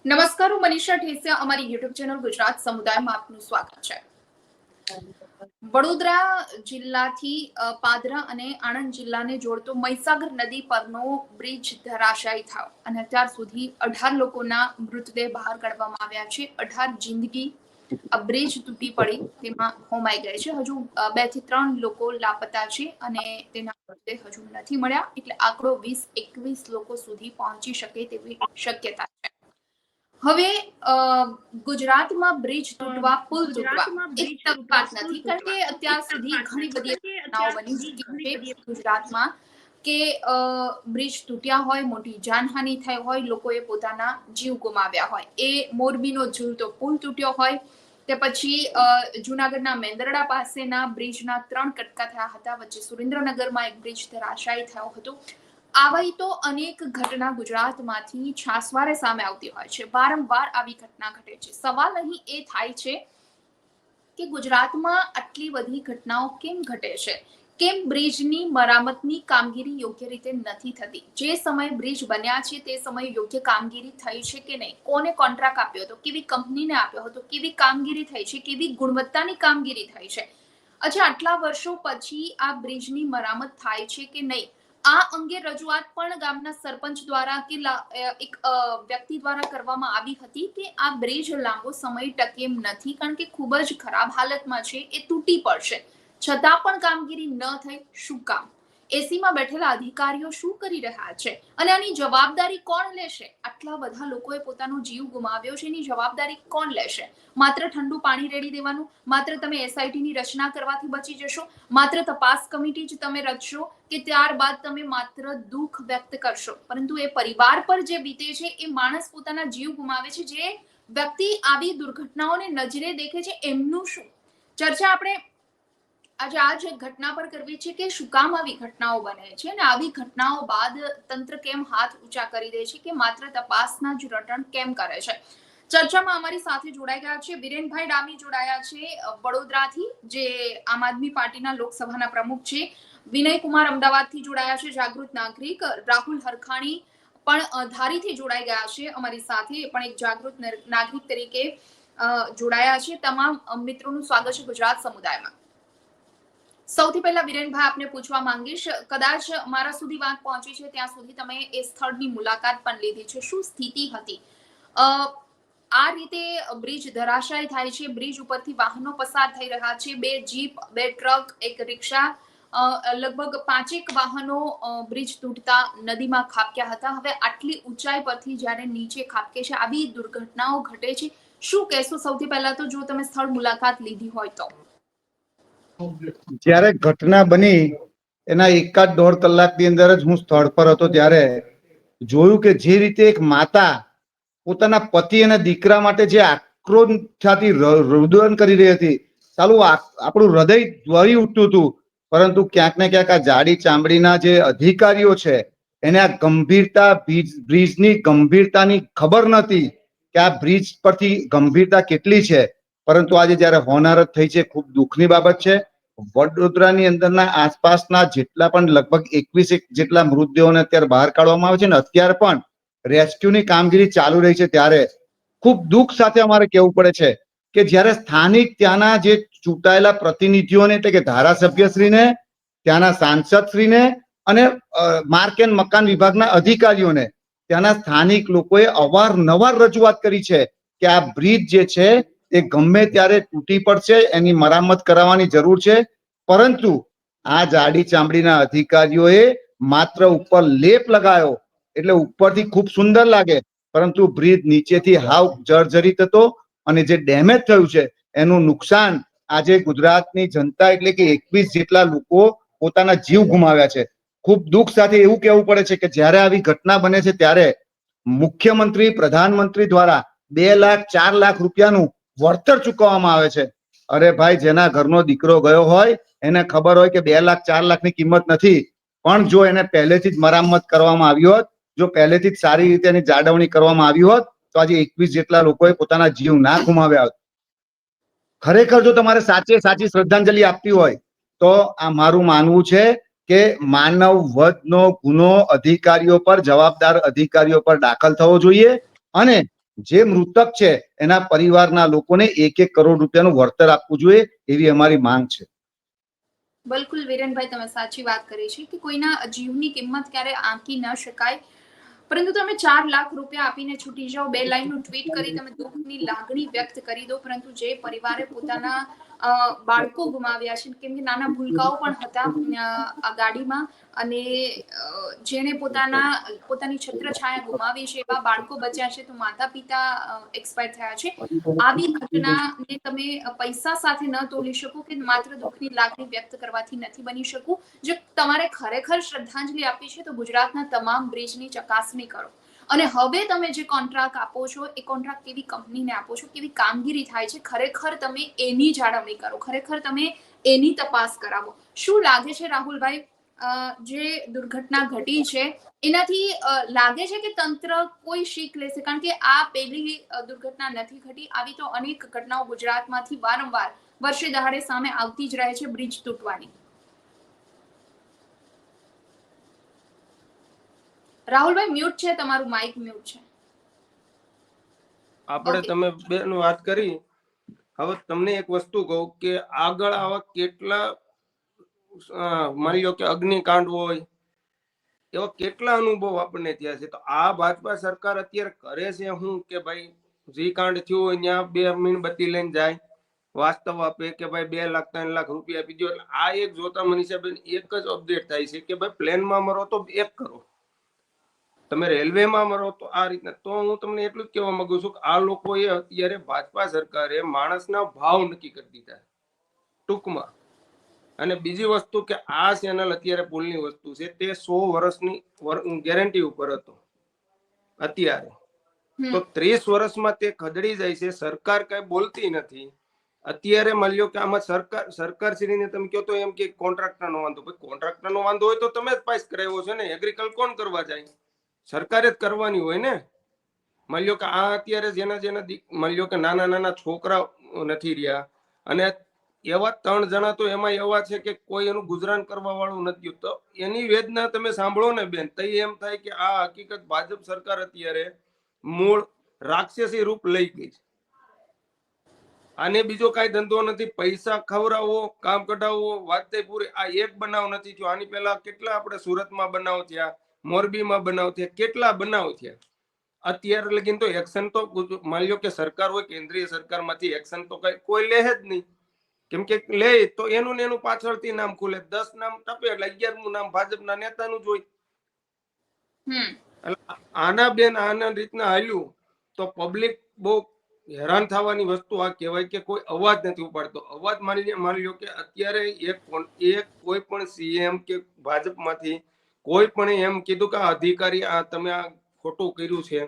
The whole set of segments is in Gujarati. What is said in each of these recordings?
નમસ્કાર, હું મનીષા ઠેસિયા. અમારી યુટ્યુબ ચેનલ ગુજરાત સમુદાયમાં આપનું સ્વાગત છે. વડોદરા જિલ્લાથી પાદરા અને આણંદ જિલ્લાને જોડતો મહીસાગર નદી પરનો બ્રિજ ધરાશાયી થયો અને અત્યાર સુધી 18 લોકોના મૃતદેહ બહાર કાઢવામાં આવ્યા છે. 18 જિંદગી આ બ્રિજ તૂટી પડી તેમાં હોમાઈ ગઈ છે. હજુ 2 થી 3 લોકો લાપતા છે અને તેના મૃતદેહ હજુ નથી મળ્યા, એટલે આંકડો 20-21 લોકો સુધી પહોંચી શકે તેવી શક્યતા છે. હવે ગુજરાતમાં બ્રિજ તૂટવા, પુલ તૂટવા એક નવી વાત નથી, કારણ કે અત્યાર સુધી ઘણી બધી ઘટનાઓ બની ચૂકી છે ગુજરાતમાં કે બ્રિજ તૂટ્યા હોય, મોટી જાનહાનિ થઈ હોય, લોકોએ પોતાના જીવ ગુમાવ્યા હોય. એ મોરબીનો ઝૂલતો પુલ તૂટ્યો હોય, તે પછી જુનાગઢના મેંદરડા પાસેના બ્રિજના 3 કટકા થયા હતા. વચ્ચે સુરેન્દ્રનગરમાં એક બ્રિજ ધરાશાયી થયો હતો. આવી તો અનેક ઘટના ગુજરાતમાંથી છાસવારે સામે આવતી હોય છે. વારંવાર આવી ઘટના ઘટે છે. સવાલ અહીં એ થાય છે કે ગુજરાતમાં આટલી બધી ઘટનાઓ કેમ ઘટે છે? કેમ બ્રિજની મરામતની કામગીરી યોગ્ય રીતે નથી થતી? જે સમયે બ્રિજ બન્યા છે તે સમયે યોગ્ય કામગીરી થઈ છે કે નહીં? કોને કોન્ટ્રાક્ટ આપ્યો હતો? કેવી કંપનીને આપ્યો હતો? કેવી કામગીરી થઈ છે? કેવી ગુણવત્તાની કામગીરી થઈ છે? અચ્છા, આટલા વર્ષો પછી આ બ્રિજની મરામત થાય છે કે નહીં? આ અંગે રજૂઆત પણ ગામના સરપંચ દ્વારા કે એક વ્યક્તિ દ્વારા કરવામાં આવી હતી કે આ બ્રિજ લાંબો સમય ટકે એમ નથી, કારણ કે ખૂબ જ ખરાબ હાલતમાં છે, એ તૂટી પડશે. છતાં પણ કામગીરી ન થઈ. શું કામ? એસીમાં બેઠેલા અધિકારીઓ શું કરી રહ્યા છે અને આની જવાબદારી કોણ લેશે? આટલા બધા લોકોએ પોતાનો જીવ ગુમાવ્યો છે, એની જવાબદારી કોણ લેશે? માત્ર ઠંડુ પાણી રેડી દેવાનું, માત્ર તમે એસઆઈટીની રચના કરવાથી બચી જશો, માત્ર તપાસ કમિટી જ તમે રચશો કે ત્યારબાદ તમે માત્ર દુઃખ વ્યક્ત કરશો, પરંતુ એ પરિવાર પર જે બીતે છે, એ માણસ પોતાના જીવ ગુમાવે છે, જે વ્યક્તિ આવી દુર્ઘટનાઓને નજરે દેખે છે, એમનું શું? ચર્ચા આપણે આજે આ જ ઘટના પર કરવી છે કે શું કામ આવી ઘટનાઓ બને છે અને આવી ઘટનાઓ બાદ તંત્ર કેમ હાથ ઊંચા કરી દે છે કે માત્ર તપાસના જ રટણ કેમ કરે છે? ચર્ચામાં અમારી સાથે જોડાઈ ગયા છે વિરેનભાઈ ડામી, જોડાયા છે વડોદરાથી, જે આમ આદમી પાર્ટીના લોકસભાના પ્રમુખ છે. વિનયકુમાર અમદાવાદથી જોડાયા છે, જાગૃત નાગરિક. રાહુલ હરખાણી પણ ધારીથી જોડાઈ ગયા છે અમારી સાથે, પણ એક જાગૃત નાગરિક તરીકે જોડાયા છે. તમામ મિત્રોનું સ્વાગત છે ગુજરાત સમુદાયમાં. સૌથી પહેલા વિરેનભાઈ આપને પૂછવા માંગીશ, કદાચ મારા સુધી વાત પહોંચી છે ત્યાં સુધી તમે એ સ્થળની મુલાકાત પણ લીધી છે, શું સ્થિતિ હતી? આ રીતે બ્રિજ ધરાશાયી થાય છે, બ્રિજ ઉપરથી વાહનો પસાર થઈ રહ્યા છે, 2 જીપ, 2 ટ્રક, 1 રિક્ષા, લગભગ 5 વાહનો બ્રિજ તૂટતા નદીમાં ખાબક્યા હતા. હવે આટલી ઊંચાઈ પરથી જ્યારે નીચે ખાબકે છે, આવી દુર્ઘટનાઓ ઘટે છે, શું કહેશો? સૌથી પહેલા તો જો તમે સ્થળ મુલાકાત લીધી હોય તો. જ્યારે ઘટના બની એના 1.5 કલાકની અંદર જ હું સ્થળ પર હતો, ત્યારે જોયું કે જે રીતે એક માતા પોતાના પતિ અને દીકરા માટે જે આક્રોશથી રુદન કરી રહી હતી, ચાલુ આપણું હૃદય દ્વરી ઉઠતું હતું. પરંતુ ક્યાંક ને ક્યાંક આ જાડી ચામડીના જે અધિકારીઓ છે એને આ ગંભીરતા, બ્રિજની ગંભીરતાની ખબર નહોતી કે આ બ્રિજ પરથી ગંભીરતા કેટલી છે. પરંતુ આજે જયારે હોનારત થઈ છે, ખૂબ દુઃખની બાબત છે. વડોદરાની અંદરના આસપાસના જેટલા પણ લગભગ 21 જેટલા મૃતદેહોને અત્યારે બહાર કાઢવામાં આવે છે ને અત્યારે પણ રેસ્ક્યુની કામગીરી ચાલુ રહી છે, ત્યારે ખૂબ દુઃખ સાથે અમારે કહેવું પડે છે કે જ્યારે સ્થાનિક ત્યાંના જે ચૂંટાયેલા પ્રતિનિધિઓને, એટલે કે ધારાસભ્યશ્રીને, ત્યાંના સાંસદશ્રીને અને માર્ક એન્ડ મકાન વિભાગના અધિકારીઓને ત્યાંના સ્થાનિક લોકોએ અવારનવાર રજૂઆત કરી છે કે આ બ્રિજ જે છે એ ગમે ત્યારે તૂટી પડશે, એની મરામત કરાવવાની જરૂર છે. પરંતુ આ જાડી ચામડીના અધિકારીઓએ માત્ર ઉપર લેપ લગાવ્યો એટલે ઉપરથી ખૂબ સુંદર લાગે, પરંતુ બ્રિજ નીચેથી હાવ જર્જરિત હતો અને જે ડેમેજ થયું છે એનું નુકસાન આજે ગુજરાતની જનતા, એટલે કે 21 જેટલા લોકો પોતાના જીવ ગુમાવ્યા છે. ખૂબ દુઃખ સાથે એવું કહેવું પડે છે કે જ્યારે આવી ઘટના બને છે ત્યારે મુખ્યમંત્રી, પ્રધાનમંત્રી દ્વારા 2 લાખ 4 લાખ રૂપિયાનું વળતર ચૂકવવામાં આવે છે. અરે ભાઈ, જેના ઘરનો દીકરો ગયો હોય એને ખબર હોય કે 2 લાખ 4 લાખની કિંમત નથી, પણ જો એને પહેલેથી જ મરામત કરવામાં આવી હોત, જો પહેલેથી જ સારી રીતે એની જાળવણી કરવામાં આવી હોત, તો આજે 21 જેટલા લોકોએ પોતાના જીવ ના ગુમાવ્યા હોત. ખરેખર જો તમારે સાચી શ્રદ્ધાંજલિ આપવી હોય તો આ મારું માનવું છે કે માનવ વધનો ગુનો અધિકારીઓ પર, જવાબદાર અધિકારીઓ પર દાખલ થવો જોઈએ અને જે મૃતક છે એના પરિવારના લોકોને 1-1 કરોડ રૂપિયાનું વળતર આપવું જોઈએ એવી અમારી માંગ છે. બિલકુલ વિરેનભાઈ, તમે સાચી વાત કરી છે કે કોઈના જીવની કિંમત ક્યારે આંકી ન શકાય, પરંતુ તમે 4 લાખ રૂપિયા આપીને છૂટી જાઓ, 2 લાઈનનું ટ્વીટ કરી તમે દુઃખની લાગણી વ્યક્ત કરી દો, પરંતુ જે પરિવારે પોતાના બાળકો ગુમાવ્યા છે, કેમ કે નાના ભૂલકાઓ પણ હતા આ ગાડીમાં, અને જેણે પોતાની છત્રછાયા ગુમાવી છે એવા બાળકો બચ્યા છે, તો માતા પિતા એક્સપાયર થયા છે. આવી ઘટનાને તમે પૈસા સાથે ન તોલી શકો કે માત્ર દુઃખની લાગણી વ્યક્ત કરવાથી નથી બની શકું. જો તમારે ખરેખર શ્રદ્ધાંજલિ આપી છે તો ગુજરાતના તમામ બ્રિજની ચકાસણી કરો, અને હવે તમે જે કોન્ટ્રાક્ટ આપો છો એ કોન્ટ્રાક્ટ કેવી કંપનીને આપો છો, કેવી કામગીરી થાય છે, ખરેખર તમે એની જાળવણી કરો, ખરેખર તમે એની તપાસ કરાવો. શું લાગે છે રાહુલભાઈ, જે દુર્ઘટના ઘટી છે એનાથી લાગે છે કે તંત્ર કોઈ શીખ લેશે? કારણ કે આ પહેલી દુર્ઘટના નથી ઘટી, આવી તો અનેક ઘટનાઓ ગુજરાતમાંથી વારંવાર વર્ષે દહાડે સામે આવતી જ રહે છે બ્રિજ તૂટવાની. રાહુલભાઈ મ્યુટ છે, તમારું માઇક મ્યુટ છે. આપણે તમે બેન વાત કરી, હવે તમને એક વસ્તુ કહું કે આગળ આવા કેટલા માની લો કે અગ્નિકાંડ હોય, એવા કેટલા અનુભવ આપણને થયા છે. તો આ ભાજપા સરકાર અત્યારે કરે છે હું કે ભાઈ જે કાંડ થયું હોય ત્યાં 2 મીણબત્તી લઈને જાય, વાસ્તવ આપે કે ભાઈ 2 લાખ 3 લાખ રૂપિયા આપી દો. એટલે આ એક જોતા મનીષાબેન એક જ અપડેટ થાય છે કે ભાઈ પ્લેનમાં મરો તો 1 કરો, તમે રેલવેમાં મરો તો આ રીતના. તો હું તમને એટલું જ કહેવા માંગુ છું કે આ લોકોએ અત્યારે ભાજપા સરકારે માણસના ભાવ નક્કી કરી દીધા ટૂંકમાં. અને બીજી વસ્તુ કે આ ચેનલ અત્યારે પુલની વસ્તુ છે તે 100 વર્ષની ગેરંટી ઉપર હતો અત્યારે, તો 30 વર્ષમાં તે ખદડી જાય છે, સરકાર કઈ બોલતી નથી. અત્યારે મળ્યો કે આમાં સરકારશ્રીને તમે કહો તો એમ કે કોન્ટ્રાક્ટરનો વાંધો. ભાઈ કોન્ટ્રાક્ટરનો વાંધો હોય તો તમે જ પાસ કરાવ્યો છે ને, એગ્રીકલ્ચર કોણ કરવા જાય? સરકારે જ કરવાની હોય ને. મળ્યો કે આ અત્યારે જેના મળ્યો કે નાના છોકરા નથી રહ્યા, અને એવા 3 જણા તો એમાં એવા છે કે કોઈ એનું ગુજરાન કરવા વાળું નથી. તો એની વેદના તમે સાંભળો ને બેન, તો એમ થાય કે આ હકીકત ભાજપ સરકાર અત્યારે મૂળ રાક્ષસી રૂપ લઈ ગઈ છે. આને બીજો કઈ ધંધો નથી, પૈસા ખવડાવો, કામ કઢાવવો, વાત થઈ પૂરી. આ એક બનાવ નથી થયો, આની પહેલા કેટલા આપણે સુરતમાં બનાવ થયા, મોરબીમાં બનાવ થયા, કેટલા બનાવ થયા. અત્યારે લગીન તો એક્શન તો માની લો કે સરકાર હોય, કેન્દ્રીય સરકારમાંથી એક્શન તો કોઈ લે જ નહીં. કેમ કે લે તો એનું ને એનું પાછળથી નામ ખુલે, 10 નામ ટપે એટલે 11મું નામ ભાજપના નેતાનું જ હોય. આના બેન આના રીતના હાલ્યું તો પબ્લિક બહુ હેરાન થવાની વસ્તુ આ કહેવાય કે કોઈ અવાજ નથી ઉપાડતો. અવાજ માની લો કે અત્યારે એક કોઈ પણ સીએમ કે ભાજપમાંથી કોઈ પણ એમ કીધું કે અધિકારી આ તમે આ ખોટું કર્યું છે,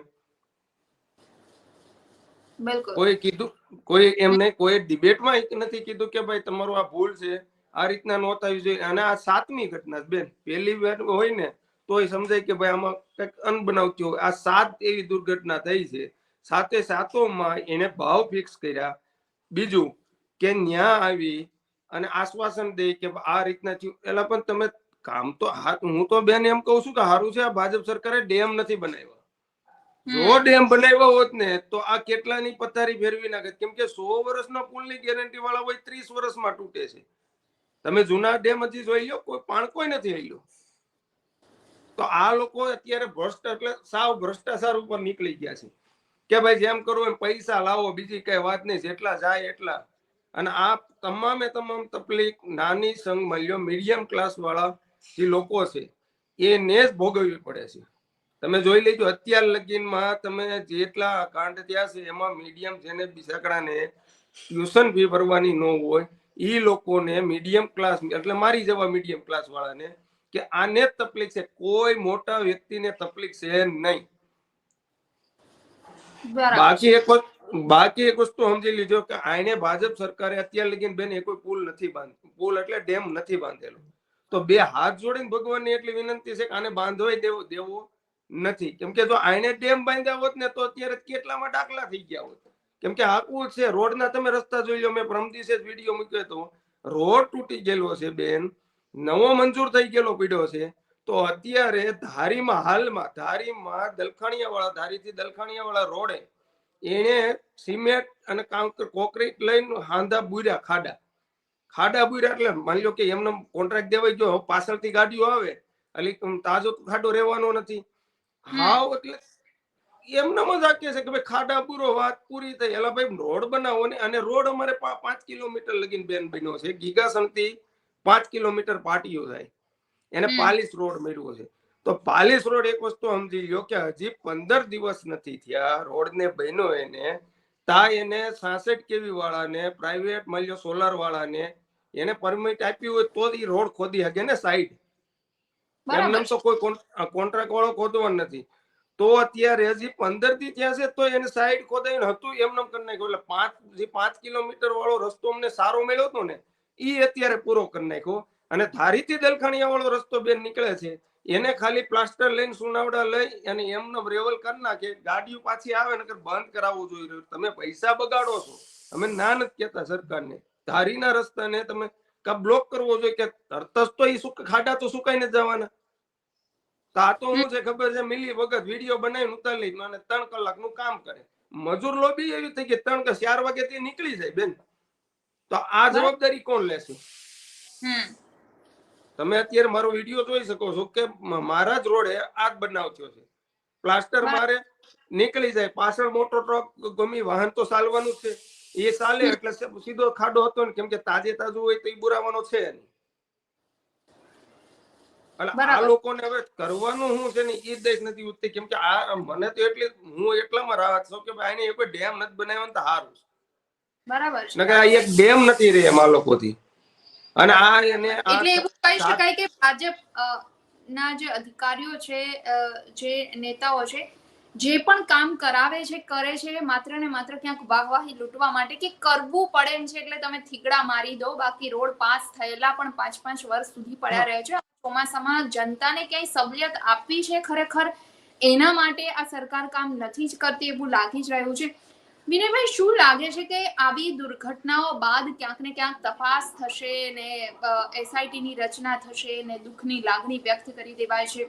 કોઈ કીધું? કોઈ એમને કોઈ ડિબેટમાં નથી કીધું કે ભાઈ તમારું આ ભૂલ છે, આ રીતના નોંધાવી જોઈએ. અને આ 7મી ઘટના બેન, પહેલી વાર હોય ને તોય સમજાય કે ભાઈ આમાં કઈક અનબનાવ થયો હોય. આ 7 એવી દુર્ઘટના થઈ છે. 7માં એને ભાવ ફિક્સ કર્યા. બીજું કે ન્યા આવી અને આશ્વાસન દે કે આ રીતના થયું. એટલે પણ તમે કામ તો હું તો બેન એમ કહું છું કે સારું છે આ ભાજપ સરકારે ડેમ નથી બનાવ્યા. જો ડેમ બનાવ્યા હોત ને તો આ કેટલાની પથારી ફેરવી નાખે. કેમ કે 100 વર્ષના પુલની ગેરંટી વાળા હોય 30 વર્ષમાં તૂટે છે. તમે જૂના ડેમ હજી જોઈ લો, કોઈ પાણકોય નથી આવ્યો. તો આ લોકો અત્યારે ભ્રષ્ટ એટલે સાવ ભ્રષ્ટાચાર ઉપર નીકળી ગયા છે કે ભાઈ જેમ કરવું એમ પૈસા લાવો, બીજી કઈ વાત નહીં, જેટલા જાય એટલા. અને આ તમામ તકલીફ નાની સંઘ મળ્યો મીડિયમ ક્લાસ વાળા જે લોકો છે એને જ ભોગવવી પડે છે. તમે જોઈ લેજો અત્યાર લગીનમાં તમે જેટલા કાંડ થયા છે એમાં મીડિયમ જેને બિસાકડાને ટ્યુશન ફી ભરવાની ન હોય એ લોકોને મીડિયમ ક્લાસ એટલે મારી જેવા મીડિયમ ક્લાસ વાળાને કે આને જ તકલીફ છે, કોઈ મોટા વ્યક્તિને તકલીફ છે નહીં. બાકી એક વસ્તુ સમજી લીધો કે આને ભાજપ સરકારે અત્યાર લગીને બેન કોઈ પુલ નથી બાંધ્યો, પુલ એટલે ડેમ નથી બાંધેલો. તો 2 હાથ જોડીને ભગવાનની એટલી વિનંતી છે કે આને બાંધવાય દેવો નથી. કેમ કે જો આને ડેમ બાંધ્યા હોત ને તો અત્યારે કેટલામાં દાખલા થઈ ગયા હોત. કેમ કે હાકવું છે રોડના, તમે રસ્તા જોઈ લો. મેં પરમ દિવસે વિડીયો મૂક્યો હતો, રોડ તૂટી ગયેલો છે બેન, નવો મંજૂર થઈ ગયેલો પડ્યો છે. તો અત્યારે ધારીમાં હાલમાં ધારીમાં દલખાણીયા વાળા ધારીથી દલખાણીયા વાળા રોડે એને સિમેન્ટ અને કોન્ક્રીટ લઈને હાંધા બુર્યા ખાડા બુર્યા એટલે માની લો કે એમને કોન્ટ્રાક્ટ દેવાય ગયો, પાછળથી ગાડીઓ આવે એટલે તાજો ખાડો રહેવાનો નથી. હાવ એટલે એમને મજાક કે છે કે ભાઈ ખાડા પૂરો, વાત પૂરી થઈ. એટલે ભાઈ રોડ બનાવો ને, અને રોડ અમારે 5 કિલોમીટર લગીને બેન બન્યો છે. ગીગાસણથી 5 કિલોમીટર પાટીઓ થાય, એને પાલિશ રોડ મળ્યો છે. તો પાલિશ રોડ એક વસ્તુ સમજી લ્યો કે હજી 15 દિવસ નથી થયા રોડ ને બન્યો, એને તા એને 66 કેવી વાળાને પ્રાઇવેટ મળ્યો સોલાર વાળાને એને પરમિટ આપ્યું હોય તો એ રોડ ખોદી શકે ને સાઈડ. એમને તો કોઈ કોન્ટ્રાક્ટ વાળો ખોદવાનો નથી. તો અત્યારે હજી 15 થી ત્યાં છે તો એને સાઈડ ખોદાઈને હતું એમને કરી નાખ્યું. એટલે 5 કિલોમીટર વાળો રસ્તો અમને સારો મળ્યો હતો ને, એ અત્યારે પૂરો કરી નાખ્યો. અને ધારીથી દલખાણીયા વાળો રસ્તો બેન નીકળે છે, એને ખાલી પ્લાસ્ટર લઈને સુનાવડા લઈ અને એમને રેવલ કરી નાખે. ગાડીઓ પાછી આવે ને બંધ કરાવવું જોઈએ. તમે પૈસા બગાડો છો. અમે ના નથી કહેતા સરકારને, ધારીના રસ્તાને તમે બ્લોક કરવો જોઈએ કે તરત તો એ ખાડા તો સુકાઈને જવાના. આ તો હું છે ખબર છે, મિલી વગર વિડીયો બનાવીને ઉતારી લઈ અને 3 કલાકનું કામ કરે. મજૂર લોબી એવી થઈ ગઈ 3 કે 4 વાગે થી નીકળી જાય બેન. તો આ જવાબદારી કોણ લેશે? તમે અત્યારે મારો વિડીયો જોઈ શકો છો કે મારા જ રોડે આગ બનાવ થયો છે. પ્લાસ્ટર મારે નીકળી જાય, પાછળ મોટો ટ્રક ગમી વાહન તો ચાલવાનું છે, એ ચાલે એટલે સીધો ખાડો હતો ને, કેમ કે તાજે તાજું હોય તો એ બુરાવાનો છે નહીં. એટલે આ લોકોને હવે કરવાનું શું છે ને એ દેશ નથી ઉઠતી. કેમ કે આ મને તો એટલે હું એટલામાં રાહત છું કે ભાઈ કોઈ ડેમ નથી બનાવ્યો તો સારું છે. બરાબર છે. નકર આ એક ડેમ નથી રહે એમ આ લોકોથી. અને આ એને એટલે એવું કહી શકાય કે ભાજપ ના જે અધિકારીઓ છે, જે નેતાઓ છે, જે પણ કામ કરાવે છે કરે છે માત્ર ને માત્ર ક્યાંક વાહવાહી લૂંટવા માટે કે કરવું પડે છે એટલે તમે થીગડા મારી દો. બાકી રોડ પાસ થયેલા પણ 5-5 વર્ષ સુધી પડ્યા રહે છે. ચોમાસામાં જનતાને ક્યાંય સવલિયત આપવી છે ખરેખર, એના માટે આ સરકાર કામ નથી જ કરતી એવું લાગી જ રહ્યું છે. વિનયભાઈ, શું લાગે છે કે આવી દુર્ઘટનાઓ બાદ ક્યાંક ને ક્યાંક તપાસ થશે ને SIT ની રચના થશે ને દુઃખની લાગણી વ્યક્ત કરી દેવાય છે?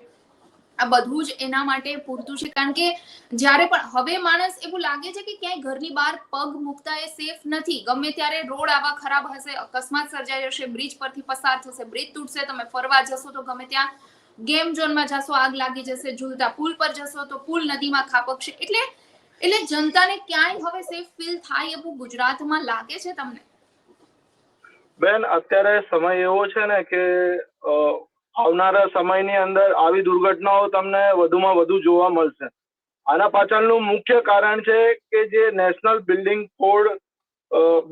આ બધું જ એના માટે પૂરતું છે? કારણ કે જ્યારે પણ હવે માણસ એવું લાગે છે કે ક્યાંય ઘરની બહાર પગ મૂકતા એ સેફ નથી. ગમે ત્યારે રોડ આવા ખરાબ હશે, અકસ્માત સર્જાઈ જશે, બ્રિજ પરથી પસાર થશે, બ્રિજ તૂટશે, તમે ફરવા જશો તો ગમે ત્યાં ગેમ ઝોનમાં જશો આગ લાગી જશે, ઝૂલતા પુલ પર જશો તો પુલ નદીમાં ખાબકશે. એટલે જનતાને ક્યાંય હવે સેફ ફીલ થાય એવું ગુજરાતમાં લાગે છે તમને? બેન, અત્યારે સમય એવો છે ને કે આવનારા સમયની અંદર આવી દુર્ઘટનાઓ તમને વધુમાં વધુ જોવા મળશે. આના પાછળનું મુખ્ય કારણ છે કે જે નેશનલ બિલ્ડિંગ કોડ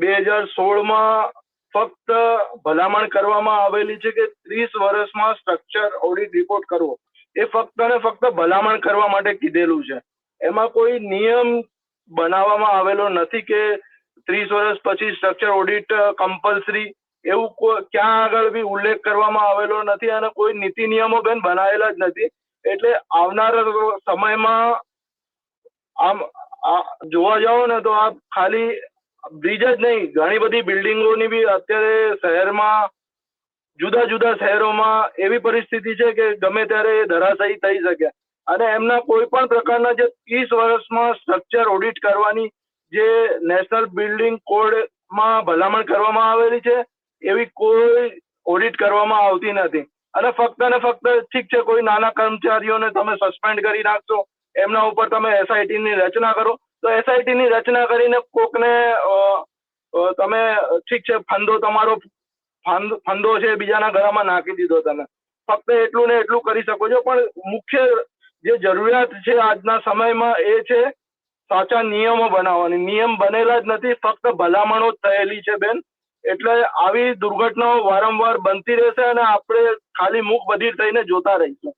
2016માં ફક્ત ભલામણ કરવામાં આવેલી છે કે 30 વર્ષમાં સ્ટ્રક્ચર ઓડિટ રિપોર્ટ કરવો, એ ફક્ત ને ફક્ત ભલામણ કરવા માટે કીધેલું છે. એમાં કોઈ નિયમ બનાવવામાં આવેલો નથી કે 30 વર્ષ પછી સ્ટ્રક્ચર ઓડિટ કમ્પલસરી, એવું ક્યાં આગળ બી ઉલ્લેખ કરવામાં આવેલો નથી. અને કોઈ નીતિ નિયમો બેન બનાવેલા જ નથી. એટલે આવનારા સમયમાં આમ જોવા જાઓ ને તો આ ખાલી બ્રિજ જ નહીં, ઘણી બધી બિલ્ડિંગોની બી અત્યારે શહેરમાં, જુદા જુદા શહેરોમાં એવી પરિસ્થિતિ છે કે ગમે ત્યારે ધરાશાયી થઈ શકે. અને એમના કોઈ પણ પ્રકારના જે 30 વર્ષમાં સ્ટ્રક્ચર ઓડિટ કરવાની જે નેશનલ બિલ્ડિંગ કોડમાં ભલામણ કરવામાં આવેલી છે, એવી કોઈ ઓડિટ કરવામાં આવતી નથી. અને ફક્ત ને ફક્ત ઠીક છે, કોઈ નાના કર્મચારીઓને તમે સસ્પેન્ડ કરી નાખશો, એમના ઉપર તમે SIT ની રચના કરો, તો SIT ની રચના કરીને કોકને તમે ઠીક છે, ફંદો તમારો ફંદો છે બીજાના ગળામાં નાખી દીધો. તમે ફક્ત એટલું ને એટલું કરી શકો છો. પણ મુખ્ય જે જરૂરિયાત છે આજના સમયમાં એ છે સાચા નિયમો બનાવવાની. નિયમ બનેલા જ નથી, ફક્ત ભલામણો જ થયેલી છે બેન. એટલે આવી દુર્ઘટનાઓ વારંવાર બનતી રહેશે અને આપણે ખાલી મુખ બધિર થઈને જોતા રહીશું.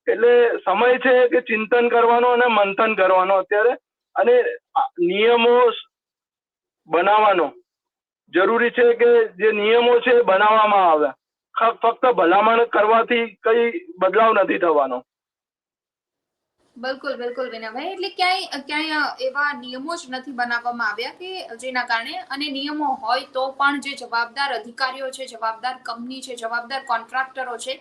એટલે સમય છે કે ચિંતન કરવાનો અને મંથન કરવાનો અત્યારે, અને નિયમો બનાવવાનો જરૂરી છે કે જે નિયમો છે બનાવવામાં આવે. ફક્ત ભલામણ કરવાથી કઈ બદલાવ નથી થવાનો. બિલકુલ બિલકુલ વિનયભાઈ, એટલે ક્યાંય એવા નિયમો જ નથી બનાવવામાં આવ્યા કે જેના કારણે, અને નિયમો હોય તો પણ જે જવાબદાર અધિકારીઓ છે, જવાબદાર કંપની છે, જવાબદાર કોન્ટ્રાક્ટરો છે,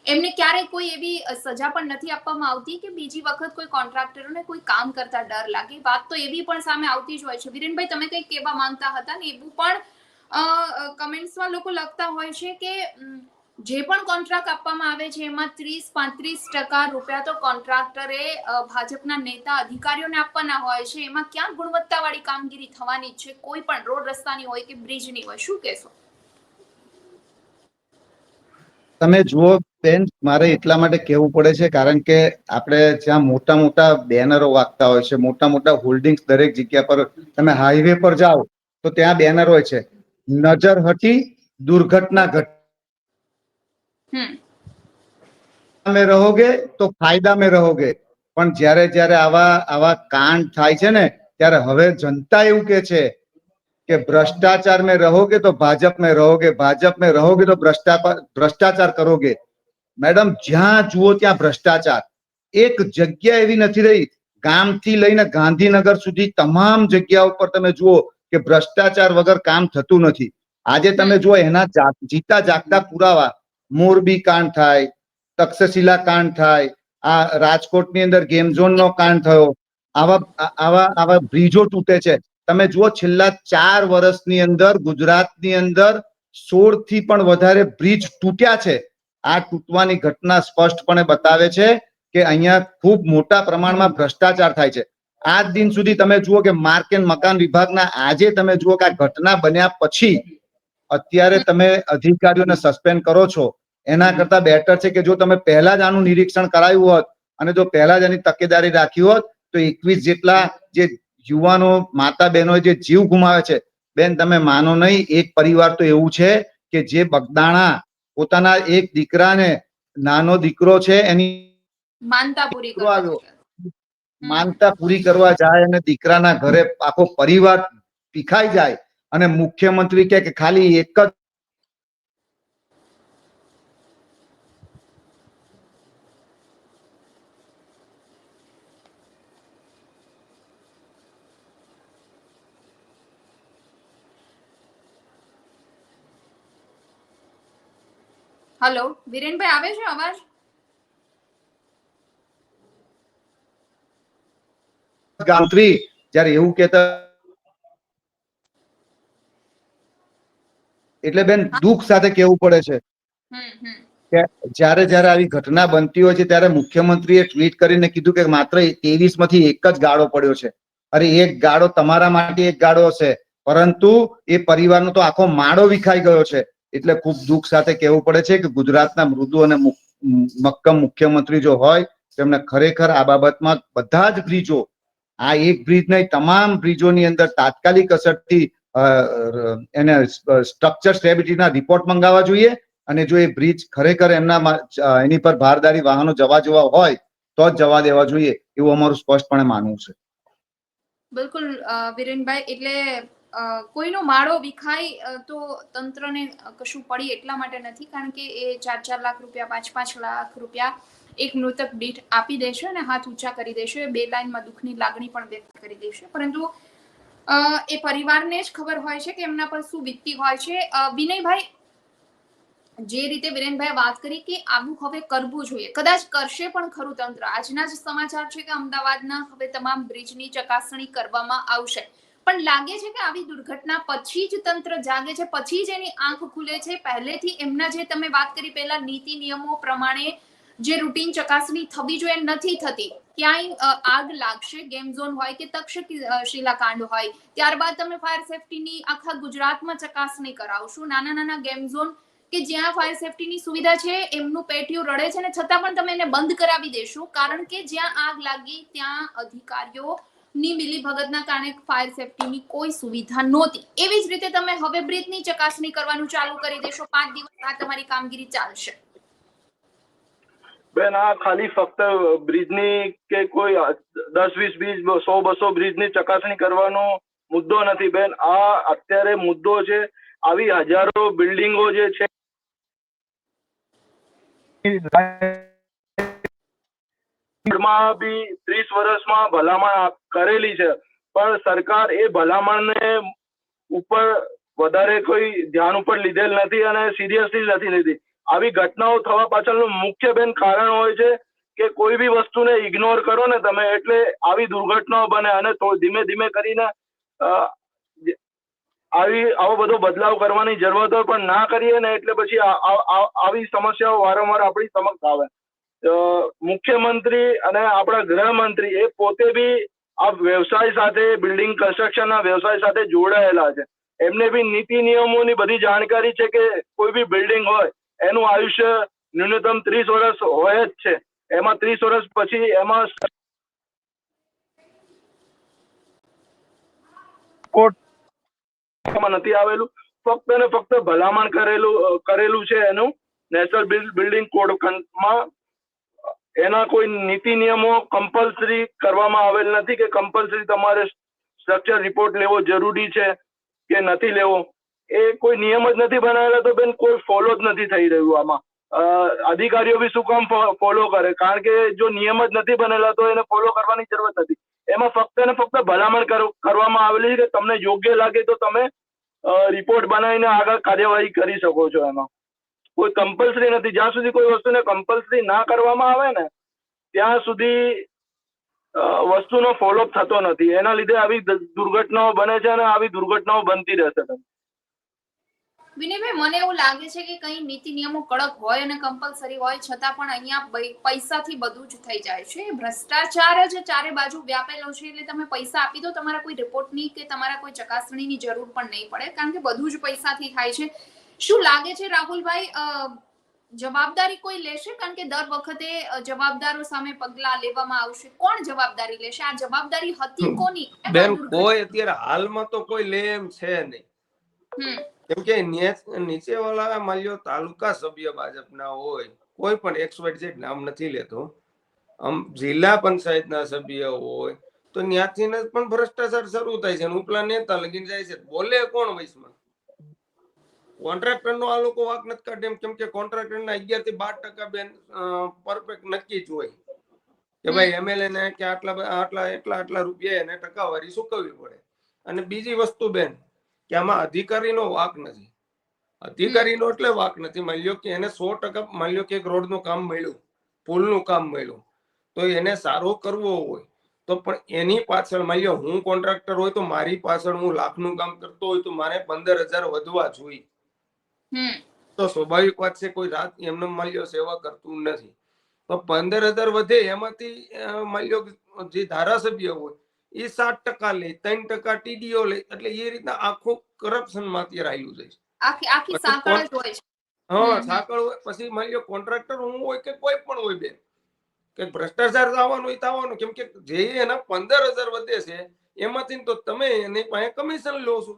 એમને ક્યારેય કોઈ એવી સજા પણ નથી આપવામાં આવતી કે બીજી વખત કોઈ કોન્ટ્રાક્ટરોને કોઈ કામ કરતા ડર લાગે? વાત તો એવી પણ સામે આવતી જ હોય છે. વિરેનભાઈ, તમે કંઈક કહેવા માંગતા હતા ને, એવું પણ કમેન્ટ્સમાં લોકો લખતા હોય છે કે જે પણ કોન્ટ્રાક્ટ આપવામાં આવે છે એમાં 30-35% રૂપિયા તો કોન્ટ્રાક્ટરે ભાજપના નેતા અધિકારીઓને આપવાના હોય છે. એમાં ક્યાં ગુણવત્તાવાળી કામગીરી થવાની છે? કોઈ પણ રોડ રસ્તાની હોય કે બ્રિજની હોય, શું કહેશો? તમે જુઓ બેન, મારે એટલા માટે કહેવું પડે છે કારણ કે આપણે જ્યાં મોટા મોટા બેનરો વાગતા હોય છે, મોટા મોટા હોલ્ડિંગ્સ દરેક જગ્યા પર, તમે હાઈવે પર જાઓ તો ત્યાં બેનર હોય છે, નજર હટી દુર્ઘટના ઘટી में रहोगे तो फायदा में रहोगे. પણ જ્યારે જ્યારે આવા કાંડ થાય છે ને, ત્યારે હવે જનતા એવું કે છે કે भ्रष्टाचार में रहोगे तो भाजप में रहोगे, भाजप में रहोगे तो भ्रष्टाचार करोगे. મેડમ, જ્યાં જુઓ ત્યાં ભ્રષ્ટાચાર. એક જગ્યા એવી નથી રહી, ગામથી લઈને ગાંધીનગર સુધી તમામ જગ્યા ઉપર તમે જુઓ કે ભ્રષ્ટાચાર વગર કામ થતું નથી. આજે તમે જુઓ એના જીતા જાગતા પુરાવા, મોરબી કાંડ થાય, તક્ષશિલા કાંડ થાય, આ રાજકોટની અંદર ગેમ ઝોન નો કાંડ થયો, આવા બ્રિજો તૂટે છે. તમે જુઓ છેલ્લા 4 વર્ષની અંદર ગુજરાતની અંદર 16 થી પણ વધારે બ્રિજ તૂટ્યા છે. આ તૂટવાની ઘટના સ્પષ્ટપણે બતાવે છે કે અહીંયા ખૂબ મોટા પ્રમાણમાં ભ્રષ્ટાચાર થાય છે. આજ દિન સુધી તમે જુઓ કે માર્ક એન્ડ મકાન વિભાગના આજે તમે જુઓ કે આ ઘટના બન્યા પછી અત્યારે તમે અધિકારીઓને સસ્પેન્ડ કરો છો, એના કરતા બેટર છે કે જો તમે પહેલા જ આનું નિરીક્ષણ કરાયું હોત અને જો પહેલા જ આની તકેદારી રાખી હોત તો 21 જેટલા જે યુવાનો, માતા બહેનો જે જીવ ગુમાવે છે, બેન તમે માનો નહીં, એક પરિવાર તો એવું છે કે જે બગદાણા પોતાના એક દીકરાને, નાનો દીકરો છે, એની માનતા પૂરી આવ્યો માનતા પૂરી કરવા જાય અને દીકરાના ઘરે આખો પરિવાર પીખાઈ જાય અને મુખ્યમંત્રી કે ખાલી એક જ હેલો વિરેનભાઈ, આવે છે અવાજ? ગામત્રી જ્યારે એવું કહેતા, એટલે બેન દુઃખ સાથે કહેવું પડે છે કે જ્યારે જ્યારે આવી ઘટના બનતી હોય છે ત્યારે મુખ્યમંત્રીએ ટ્વીટ કરીને કીધું કે માત્ર 23 માંથી એક જ ગાળો પડ્યો છે. અરે એક ગાળો તમારા માટે એક ગાળો હશે, પરંતુ એ પરિવારનો તો આખો માળો વિખાઈ ગયો છે. એટલે ખૂબ દુઃખ સાથે કહેવું પડે છે કે ગુજરાતના મૃદુ અને મક્કમ મુખ્યમંત્રી જો હોય તેમને ખરેખર આ બાબતમાં બધા જ બ્રિજો, આ એક બ્રિજ નહીં તમામ બ્રિજોની અંદર તાત્કાલિક અસરથી એને સ્ટ્રક્ચર સ્ટેબિલિટીના રિપોર્ટ મંગાવવા જોઈએ અને જો એ બ્રિજ ખરેખર એની પર ભારદારી વાહનો જવા જેવા હોય તો જ જવા દેવા જોઈએ, એવું અમારું સ્પષ્ટપણે માનવું છે. બિલકુલ વિરેનભાઈ, એટલે કોઈનો માળો વિખાય તો તંત્રને કશું પડી એટલા માટે નથી, કારણ કે એ 4-4 લાખ રૂપિયા, 5-5 લાખ રૂપિયા એક મૃતક દીઠ આપી દેશે અને હાથ ઊંચા કરી દેશે, 2 લાઈનમાં દુઃખની લાગણી પણ વ્યક્ત કરી દેશે. પરંતુ એ પરિવારને જ ખબર હોય છે કે એમના પર શું વીતતી હોય છે. વિનયભાઈ, જે રીતે વિરેનભાઈ વાત કરી કે આવું હવે કરવું જોઈએ, કદાચ કરશે પણ ખરું તંત્ર. આજના જ સમાચાર છે કે અમદાવાદના હવે તમામ બ્રિજની ચકાસણી કરવામાં આવશે, પણ લાગે છે કે આવી દુર્ઘટના પછી જ તંત્ર જાગે છે, પછી જ એની આંખ ખુલે છે. પહેલેથી એમના જે તમે વાત કરી પહેલા નીતિ નિયમો પ્રમાણે જે રૂટીન ચકાસણી થવી જોઈએ નથી થતી. ક્યાંય આગ લાગશે, ગેમ ઝોન હોય કે તક્ષશિલા કાંડ હોય, ત્યારબાદ તમે ફાયર સેફટીની આખા ગુજરાતમાં ચકાસણી કરાવશો. નાના નાના ગેમ ઝોન કે જ્યાં ફાયર સેફટીની સુવિધા છે એમનું પેટીયું રડે છે ને છતાં પણ તમે એને બંધ કરાવી દેશો, કારણ કે જ્યાં આગ લાગી ત્યાં અધિકારીઓની મિલીભગતના કારણે ફાયર સેફટીની કોઈ સુવિધા નહોતી. એવી જ રીતે તમે હવે બ્રિજની ચકાસણી કરવાનું ચાલુ કરી દેશો. 5 દિવસ આ તમારી કામગીરી ચાલશે. બેન, આ ખાલી ફક્ત બ્રિજની કે કોઈ 10-20 બ્રિજ, 100-200 બ્રિજની ચકાસણી કરવાનો મુદ્દો નથી બેન. આ અત્યારે મુદ્દો છે આવી હજારો બિલ્ડિંગો જે છે બી 30 વર્ષમાં ભલામણ કરેલી છે, પણ સરકાર એ ભલામણને ઉપર વધારે કોઈ ધ્યાન ઉપર લીધેલ નથી અને સિરિયસલી નથી લીધી. આવી ઘટનાઓ થવા પાછળનું મુખ્ય બેન કારણ હોય છે કે કોઈ બી વસ્તુને ઇગ્નોર કરો ને તમે એટલે આવી દુર્ઘટનાઓ બને, અને તો ધીમે ધીમે કરીને આવો બધો બદલાવ કરવાની જરૂરત હોય પણ ના કરીએ ને એટલે પછી આવી સમસ્યાઓ વારંવાર આપણી સમક્ષ આવે. મુખ્યમંત્રી અને આપણા ગૃહમંત્રી એ પોતે બી આ વ્યવસાય સાથે, બિલ્ડિંગ કન્સ્ટ્રક્શનના વ્યવસાય સાથે જોડાયેલા છે. એમને બી નીતિ નિયમોની બધી જાણકારી છે કે કોઈ બી બિલ્ડિંગ હોય એનું આયુષ્ય ન્યૂનતમ 30 વર્ષ હોય જ છે. એમાં 30 વર્ષ પછી એમાં કોર્ટમાં નથી આવેલું, ફક્ત ને ફક્ત ભલામણ કરેલું છે એનું નેશનલ બિલ્ડિંગ કોડમાં. એના કોઈ નીતિ નિયમો કમ્પલસરી કરવામાં આવેલ નથી કે કમ્પલસરી તમારે સ્ટ્રક્ચર રિપોર્ટ લેવો જરૂરી છે કે નથી લેવો. એ કોઈ નિયમ જ નથી બનાવેલા તો બેન કોઈ ફોલો જ નથી થઈ રહ્યું. આમાં અધિકારીઓ બી શું કામ ફોલો કરે? કારણ કે જો નિયમ જ નથી બનેલા તો એને ફોલો કરવાની જરૂરત નથી. એમાં ફક્ત ને ફક્ત ભલામણ કરવામાં આવેલી છે કે તમને યોગ્ય લાગે તો તમે રિપોર્ટ બનાવીને આગળ કાર્યવાહી કરી શકો છો. એમાં કોઈ કમ્પલસરી નથી. જ્યાં સુધી કોઈ વસ્તુને કમ્પલસરી ના કરવામાં આવે ને ત્યાં સુધી વસ્તુનો ફોલોઅપ થતો નથી. એના લીધે આવી દુર્ઘટનાઓ બને છે અને આવી દુર્ઘટનાઓ બનતી રહેશે. વિનયભાઈ, મને એવું લાગે છે કે કઈ નીતિ નિયમો કડક હોય અને કમ્પલસરી હોય છતાં પણ અહીંયા પૈસાથી બધું જ થઈ જાય છે. ભ્રષ્ટાચાર જ ચારે બાજુ વ્યાપેલો છે. એટલે તમે પૈસા આપી દો, તમારા કોઈ રિપોર્ટની કે તમારા કોઈ ચકાસણીની જરૂર પણ નહીં પડે, કારણ કે બધું જ પૈસાથી થાય છે. શું લાગે છે રાહુલભાઈ, જવાબદારી કોઈ લેશે? કારણ કે દર વખતે જવાબદારો સામે પગલા લેવામાં આવશે. કોણ જવાબદારી લેશે? આ જવાબદારી હતી કોની? બેન, કોઈ અત્યારે હાલમાં તો કોઈ લે એમ છે નહીં. કેમ કે નીચે વાળા માલ્યો તાલુકા સભ્ય ભાજપના હોય, કોઈ પણ XYZ નામ નથી લેતો, જિલ્લા પંચાયતના સભ્ય હોય તો ત્યાંથી પણ ભ્રષ્ટાચાર શરૂ થાય છે. ઉપલા નેતા લગીને જાય છે. બોલે કોણ વૈશમાં? કોન્ટ્રાક્ટર નો આ લોકો વાક નથી કાઢે એમ. કેમ કે કોન્ટ્રાક્ટર ના 11 થી 12% બેન પરફેક્ટ નક્કી જ હોય કે ભાઈ MLA ને કે આટલા રૂપિયા એને ટકાવારી ચૂકવવી પડે. અને બીજી વસ્તુ બેન કે આમાં અધિકારીનો વાક નથી. અધિકારીનો એટલે વાક નથી. માની લો કે એને 100%, માની લો કે એક રોડ નું કામ મળ્યું, પુલનું કામ મળ્યું, તો એને સારો કરવો હોય તો પણ એની પાછળ, માની લો હું કોન્ટ્રાક્ટર હોય તો મારી પાછળ હું લાખનું કામ કરતો હોય તો મારે 15,000 વધવા જોઈએ. તો સ્વાભાવિક વાત છે કોઈ રાત એમને માની લો સેવા કરતું નથી. તો 15,000 વધે, એમાંથી માની લો જે ધારાસભ્ય હોય એ 7% લે, 3% TDO લે. એટલે એ રીતના આખું કરપ્શન માં અત્યારે આવ્યું છે. આખી સાંકળ જ હોય છે. હા, સાંકળ હોય. પછી માની લો કોન્ટ્રાક્ટર હું હોય કે કોઈ પણ હોય બેન, કે ભ્રષ્ટાચાર થવાનું. કેમ કે જે એના 15,000 વધે છે એમાંથી તો તમે એની પાસે કમિશન લો છો.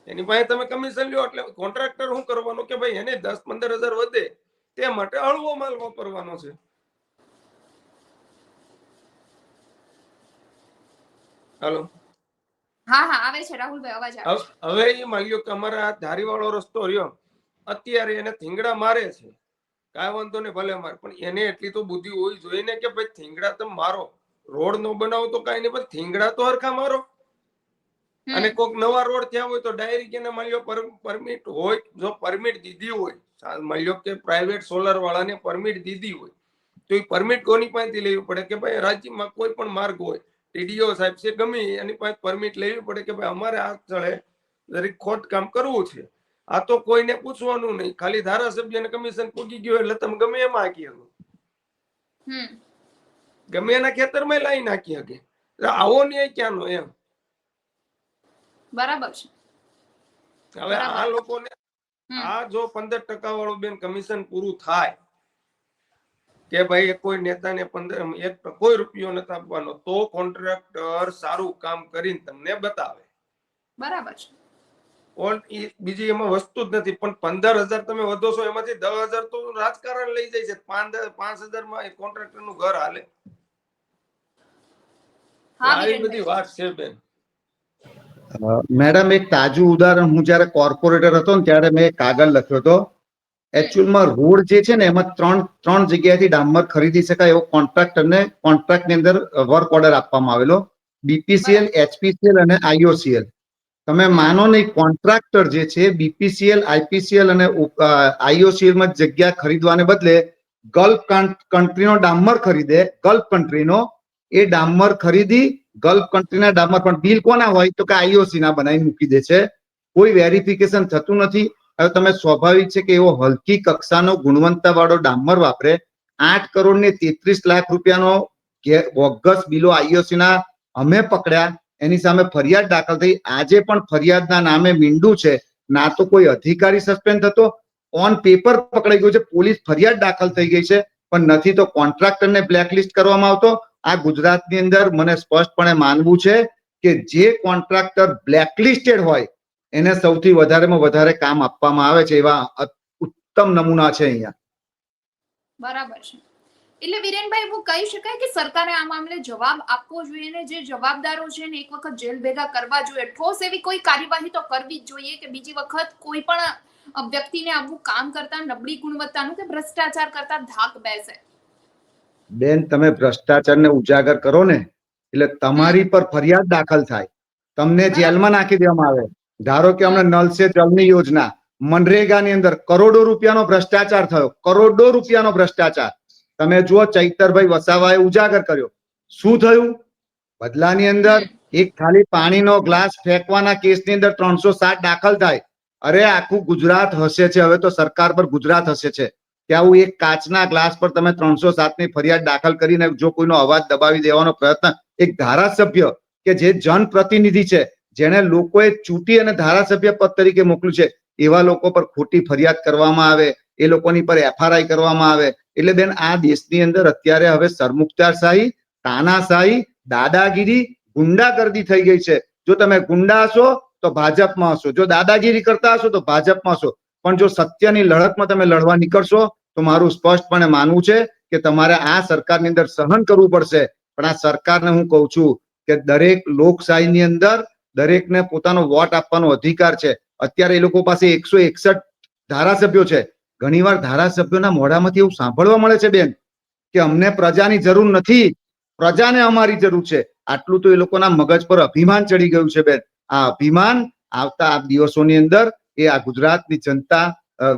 એની પાસે તમે કમિશન લો એટલે કોન્ટ્રાક્ટર શું કરવાનું કે ભાઈ એને 10-15,000 વધે તે માટે હળવો માલ વાપરવાનો છે. હાલો, હા આવે છે રાહુલભાઈ, અવાજ આવે છે. હવે એ માની લો કે અમારા ધારીવાળો રસ્તો રહ્યો, અત્યારે એને થીંગડા મારે છે, કાંઈ વાંધો નહીં, ભલે મારે, પણ એને એટલી તો બુદ્ધિ હોવી જોઈએ ને કે ભાઈ થીંગડા તમે મારો, રોડ નો બનાવો તો કઈ નહીં, પણ થીંગડા તો હરખા મારો. અને કોઈક નવા રોડ થયા હોય તો ડાયરેક્ટ એને માની લો પરમિટ હોય, જો પરમિટ દીધી હોય, માની લો કે પ્રાઇવેટ સોલર વાળાને પરમિટ દીધી હોય તો એ પરમિટ કોની પાસેથી લેવી પડે કે ભાઈ રાજ્યમાં કોઈ પણ માર્ગ હોય, TDO સાહેબ છે ગમે એની પાસે પરમિટ લેવી પડે કે ભાઈ અમારે આ સ્થળે દરેક ખોદકામ કરવું છે. આ તો કોઈને પૂછવાનું નહીં, ખાલી ધારાસભ્યને કમિશન પૂગી ગયું એટલે તમે ગમે એમાં હાકી શકો, ગમે એના ખેતરમાં લાવી નાખી શકે. આવો ન્યાય ક્યાંનો એમ? બરાબર છે. હવે આ લોકોને આ જો 15% વાળું બેન કમિશન પૂરું થાય કે ભાઈ કોઈ નેતાને 1 કોઈ રૂપિયો નથી આપવાનો તો કોન્ટ્રાક્ટર સારું કામ કરીને તમને બતાવે. બરાબર છે. બીજી એમાં વસ્તુ જ નથી. પણ 15,000 તમે વધો છો એમાંથી 10,000 તો રાજકારણ લઈ જાય છે. 5,000 માં કોન્ટ્રાક્ટર નું ઘર હાલે. આવી બધી વાત છે બેન. મેડમ, એક તાજું ઉદાહરણ, હું જયારે કોર્પોરેટર હતો ને ત્યારે મેં કાગળ લખ્યો હતો. એકચ્યુઅલમાં રોડ જે છે ને એમાં ત્રણ જગ્યાએથી ડામર ખરીદી શકાય એવો કોન્ટ્રાક્ટની અંદર વર્ક ઓર્ડર આપવામાં આવેલો, BPCL, HPCL અને IOCL. તમે માનો નહીં, કોન્ટ્રાક્ટર જે છે બીપીસીએલ, આઈપીસીએલ અને આઈઓસીએલ માં જગ્યા ખરીદવાને બદલે ગલ્ફ કન્ટ્રીનો ડામર ખરીદે, ગલ્ફ કન્ટ્રીનો એ ડામર ખરીદી ગલ્ફ કન્ટ્રીના ડામર, પણ બિલ કોના હોય તો કે આઈઓસી ના બનાવી મૂકી દે છે. કોઈ વેરિફિકેશન થતું નથી. હવે તમે સ્વાભાવિક છે કે એવો હલકી કક્ષાનો ગુણવત્તા વાળો ડામર વાપરે. 8 કરોડ ને 33 લાખ રૂપિયાનો બોગસ બિલો આઈઓસી ના અમે પકડ્યા, એની સામે ફરિયાદ દાખલ થઈ. આજે પણ ફરિયાદના નામે મીંડું છે, ના તો કોઈ અધિકારી સસ્પેન્ડ થતો, ઓન પેપર પકડાઈ ગયું છે, પોલીસ ફરિયાદ દાખલ થઈ ગઈ છે, પણ નથી તો કોન્ટ્રાક્ટરને બ્લેકલિસ્ટ કરવામાં આવતો. આ ગુજરાતની અંદર મને સ્પષ્ટપણે માનવું છે કે જે કોન્ટ્રાક્ટર બ્લેકલિસ્ટેડ હોય એને સૌથી વધારેમાં વધારે કામ આપવામાં આવે છે. એવા ઉત્તમ નમૂના છે અહીંયા. બરાબર છે. એટલે વિરેનભાઈ એવું કહી શકાય કે સરકારે આ મામલે જવાબ આપવો જોઈએ ને જે જવાબદારો છે ને એક વખત જેલ ભેગા કરવા જોઈએ. ઠોસ એવી કોઈ કાર્યવાહી તો કરવી જ જોઈએ કે બીજી વખત કોઈ પણ વ્યક્તિને આવું કામ કરતા નબળી ગુણવત્તાનું કે ભ્રષ્ટાચાર કરતા ધાક બેસે. બેન, તમે ભ્રષ્ટાચારને ઉજાગર કરો ને એટલે તમારી પર ફરિયાદ દાખલ થાય, તમને જેલમાં નાખી દેવામાં આવે. ધારો કે હમણાં નલ સે જલની યોજના, મનરેગાની અંદર કરોડો રૂપિયાનો ભ્રષ્ટાચાર થયો, કરોડો રૂપિયાનો ભ્રષ્ટાચાર. તમે જુઓ, ચૈતરભાઈ વસાવાએ ઉજાગર કર્યો. શું થયું? બદલાની અંદર એક ખાલી પાણીનો ગ્લાસ ફેંકવાના કેસની અંદર 307 દાખલ થાય. અરે આખું ગુજરાત હસે છે, હવે તો સરકાર પર ગુજરાત હસે છે કે આવું એક કાચના ગ્લાસ પર તમે 307 ની ફરિયાદ દાખલ કરીને જો કોઈનો અવાજ દબાવી દેવાનો પ્રયત્ન, એક ધારાસભ્ય કે જે જનપ્રતિનિધિ છે, જેને લોકોએ ચૂંટી અને ધારાસભ્ય પદ તરીકે મોકલ્યું છે, એવા લોકો પર ખોટી ફરિયાદ કરવામાં આવે, એ લોકોની પર એફઆરઆઈ કરવામાં આવે. એટલે બેન, આ દેશની અંદર અત્યારે હવે સરમુખત્યારશાહી, તાનાશાહી, દાદાગીરી, ગુંડાગર્દી થઈ ગઈ છે. જો તમે ગુંડા હશો તો ભાજપમાં હશો, જો દાદાગીરી કરતા હશો તો ભાજપમાં હશો, પણ જો સત્યની લડતમાં તમે લડવા નીકળશો તો મારું સ્પષ્ટપણે માનવું છે કે તમારે આ સરકારની અંદર સહન કરવું પડશે. પણ આ સરકારને હું કહું છું કે દરેક લોકશાહીની અંદર દરેકને પોતાનો વોટ આપવાનો અધિકાર છે. અત્યારે એ લોકો પાસે 161 ધારાસભ્યો છે. ઘણીવાર ધારાસભ્યોના મોઢામાંથી એવું સાંભળવા મળે છે બેન કે અમને પ્રજાની જરૂર નથી, પ્રજાને અમારી જરૂર છે. આટલું તો એ લોકોના મગજ પર અભિમાન ચડી ગયું છે બેન. આ અભિમાન આવતા આ દિવસોની અંદર એ આ ગુજરાતની જનતા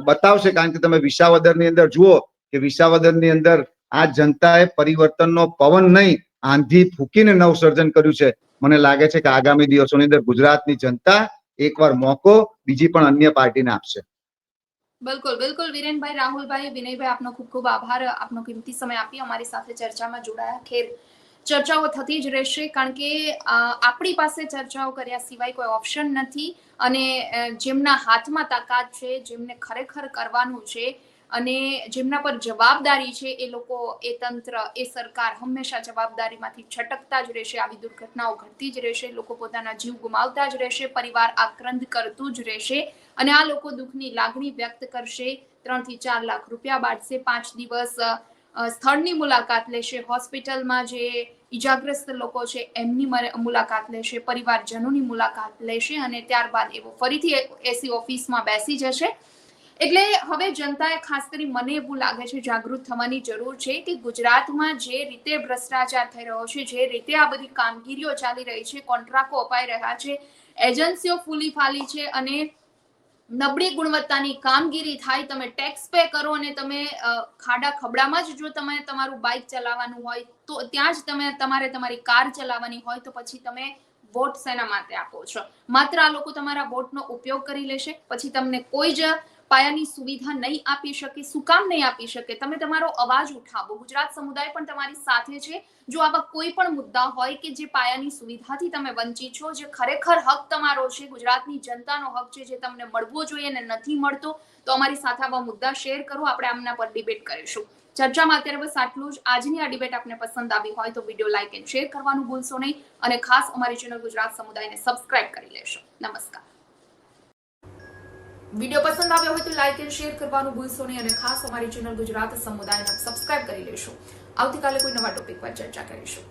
બતાવશે. કારણ કે તમે વિસાવદરની અંદર જુઓ કે વિસાવદરની અંદર આ જનતાએ પરિવર્તનનો પવન નહીં, આંધી ફૂંકીને નવસર્જન કર્યું છે. મને લાગે છે કે આગામી દિવસોની અંદર ગુજરાતની જનતા એકવાર મોકો બીજી પણ અન્ય પાર્ટીને આપશે. બિલકુલ બિલકુલ. વિરેનભાઈ, રાહુલભાઈ, વિનયભાઈ, આપનો ખૂબ ખૂબ આભાર. આપનો કિંમતી સમય આપી અમારી સાથે ચર્ચામાં જોડાયા. ખેર, ચર્ચાઓ થતી જ રહેશે કારણ કે આપણી પાસે ચર્ચાઓ કર્યા સિવાય કોઈ ઓપ્શન નથી. અને જેમના હાથમાં તાકાત છે, જેમને ખરેખર કરવાનું છે અને જેમના પર જવાબદારી છે, એ લોકો, એ તંત્ર, એ સરકાર હંમેશા જવાબદારીમાંથી છટકતા જ રહેશે. આવી દુર્ઘટનાઓ ઘટતી જ રહેશે, લોકો પોતાના જીવ ગુમાવતા જ રહેશે, પરિવાર આક્રંદ કરતું જ રહેશે અને આ લોકો દુઃખની લાગણી વ્યક્ત કરશે, 3 થી 4 લાખ રૂપિયા બાળશે, 5 દિવસ સ્થળની મુલાકાત લેશે, હોસ્પિટલમાં જે ઈજાગ્રસ્ત લોકો છે એમની મુલાકાત લેશે, પરિવારજનોની મુલાકાત લેશે અને ત્યારબાદ એવો ફરીથી એસી ઓફિસમાં બેસી જશે. એટલે હવે જનતાએ ખાસ કરી મને એવું લાગે છે જાગૃત થવાની જરૂર છે કે ગુજરાતમાં જે રીતે ભ્રષ્ટાચાર થઈ રહ્યો છે, જે રીતે આ બધી કામગીરીઓ ચાલી રહી છે, કોન્ટ્રાક્ટો અપાઈ રહ્યા છે, એજન્સીઓ ફૂલી ફાલી છે અને નબળી ગુણવત્તાની કામગીરી થાય. તમે ટેક્સ પે કરો અને તમે ખાડા ખબડામાં જ જો તમે તમારું બાઇક ચલાવવાનું હોય તો ત્યાં જ તમારે તમારી કાર ચલાવવાની હોય તો પછી તમે વોટ શેના માટે આપો છો? માત્ર આ લોકો તમારા વોટનો ઉપયોગ કરી લેશે, પછી તમને કોઈ જ પાયાની સુવિધા નહીં આપી શકે. શું કામ નહીં આપી શકે? તમે તમારો અવાજ ઉઠાવો. ગુજરાત સમુદાય પણ તમારી સાથે છે. જો આવા કોઈ પણ મુદ્દા હોય કે જે પાયાની સુવિધાથી તમે વંચિત છો, જે ખરેખર હક તમારો છે, ગુજરાતની જનતાનો હક છે, જે તમને મળવો જોઈએ અને નથી મળતો, તો અમારી સાથે આવા મુદ્દા શેર કરો. આપણે આમના પર ડિબેટ કરીશું. ચર્ચામાં અત્યારે બસ આટલું જ. આજની આ ડિબેટ આપને પસંદ આવી હોય તો વિડીયો લાઇક એન્ડ શેર કરવાનું ભૂલશો નહીં અને ખાસ અમારી ચેનલ ગુજરાત સમુદાયને સબસ્ક્રાઇબ કરી લેશો. નમસ્કાર. વિડીયો પસંદ આવ્યો હોય તો લાઇક એન્ડ શેર કરવાનું ભૂલશો નહીં અને ખાસ અમારી ચેનલ ગુજરાત સમુદાયને સબસ્ક્રાઇબ કરી લેશો. આવતીકાલે કોઈ નવા ટોપિક પર ચર્ચા કરીશું.